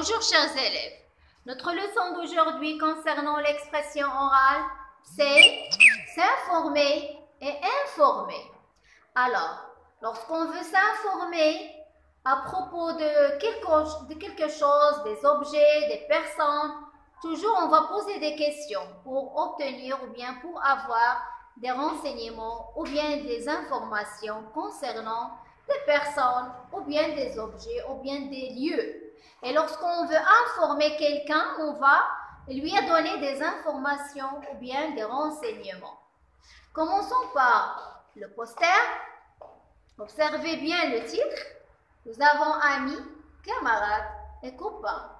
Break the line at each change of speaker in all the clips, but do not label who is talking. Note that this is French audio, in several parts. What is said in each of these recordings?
Bonjour chers élèves, notre leçon d'aujourd'hui concernant l'expression orale, c'est s'informer et informer. Alors, lorsqu'on veut s'informer à propos de quelque chose, des objets, des personnes, toujours on va poser des questions pour obtenir ou bien pour avoir des renseignements ou bien des informations concernant des personnes ou bien des objets ou bien des lieux. Et lorsqu'on veut informer quelqu'un, on va lui donner des informations ou bien des renseignements. Commençons par le poster. Observez bien le titre. Nous avons amis, camarades et copains.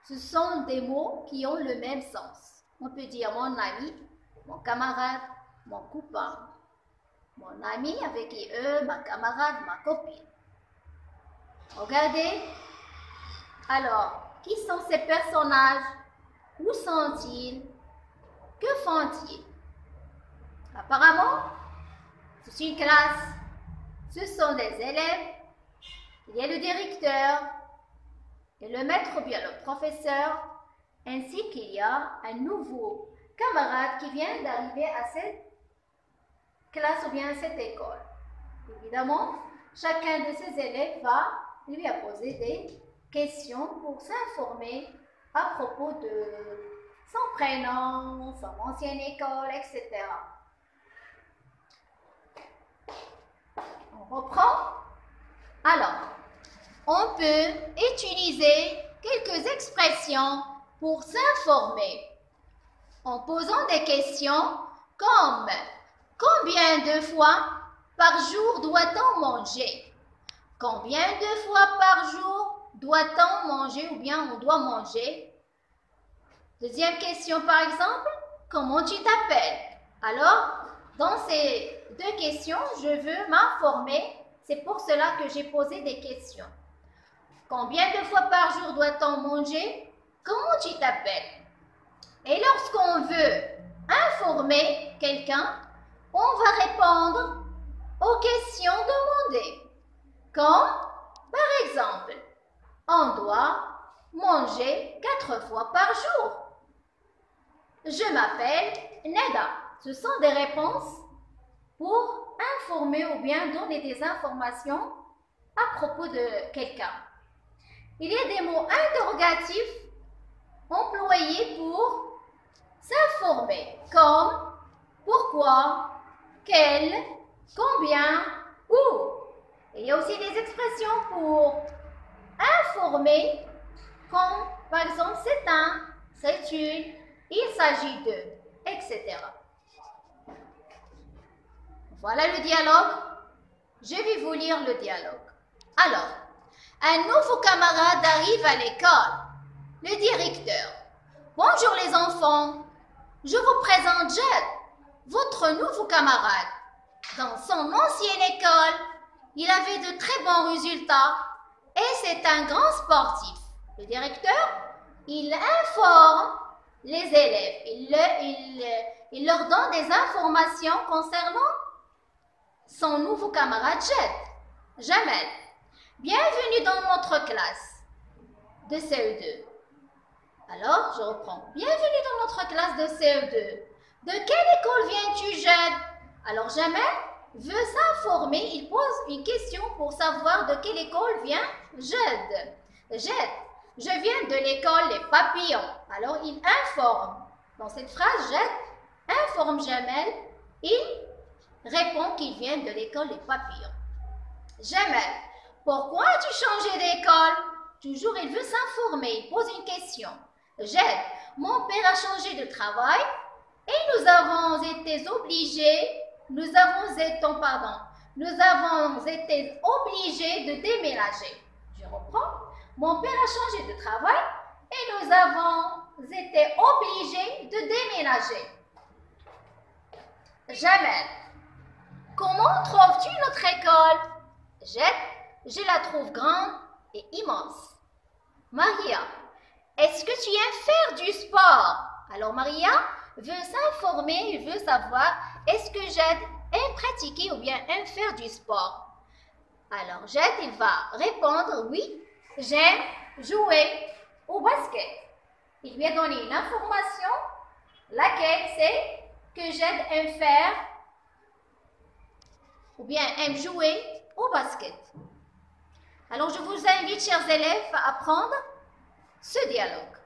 Ce sont des mots qui ont le même sens. On peut dire mon ami, mon camarade, mon copain. Mon ami avec eux, ma camarade, ma copine. Regardez. Alors, qui sont ces personnages? Où sont-ils? Que font-ils? Apparemment, c'est une classe. Ce sont des élèves. Il y a le directeur et le maître ou bien le professeur, ainsi qu'il y a un nouveau camarade qui vient d'arriver à cette classe ou bien à cette école. Évidemment, chacun de ces élèves va lui poser des questions pour s'informer à propos de son prénom, son ancienne école, etc. On reprend. Alors, on peut utiliser quelques expressions pour s'informer en posant des questions comme combien de fois par jour doit-on manger? Combien de fois par jour doit-on manger ou bien on doit manger? Deuxième question par exemple, comment tu t'appelles? Alors, dans ces deux questions, je veux m'informer. C'est pour cela que j'ai posé des questions. Combien de fois par jour doit-on manger? Comment tu t'appelles? Et lorsqu'on veut informer quelqu'un, on va répondre aux questions demandées. Comme, par exemple, on doit manger 4 fois par jour. Je m'appelle Neda. Ce sont des réponses pour informer ou bien donner des informations à propos de quelqu'un. Il y a des mots interrogatifs employés pour s'informer, comme pourquoi, quel, combien, où. Il y a aussi des expressions pour informer, comme par exemple c'est un, c'est une, il s'agit de, etc. Voilà le dialogue. Je vais vous lire le dialogue. Alors, un nouveau camarade arrive à l'école. Le directeur. Bonjour les enfants. Je vous présente Jed, votre nouveau camarade. Dans son ancienne école, il avait de très bons résultats et c'est un grand sportif. Le directeur, il informe les élèves. Il leur donne des informations concernant son nouveau camarade Jamel. Bienvenue dans notre classe de CE2. Alors, je reprends. Bienvenue dans notre classe de CE2. De quelle école viens-tu, Jed? Alors, Jamel veut s'informer. Il pose une question pour savoir de quelle école vient Jed. Jed, je viens de l'école Les Papillons. Alors, il informe. Dans cette phrase, Jed informe Jamel. Il répond qu'il vient de l'école Les Papillons. Jamel, pourquoi as-tu changé d'école? Toujours, il veut s'informer. Il pose une question. Jed, mon père a changé de travail et nous avons été obligés de déménager. Je reprends. Mon père a changé de travail et nous avons été obligés de déménager. Jamel, comment trouves-tu notre école? Je la trouve grande et immense. Maria, est-ce que tu aimes faire du sport? Alors Maria veut s'informer, il veut savoir est-ce que Jed aime pratiquer ou bien aime faire du sport. Alors Jed, il va répondre oui, j'aime jouer au basket. Il lui a donné une information, laquelle c'est que j'aide à me faire ou bien à me jouer au basket. Alors je vous invite, chers élèves, à apprendre ce dialogue.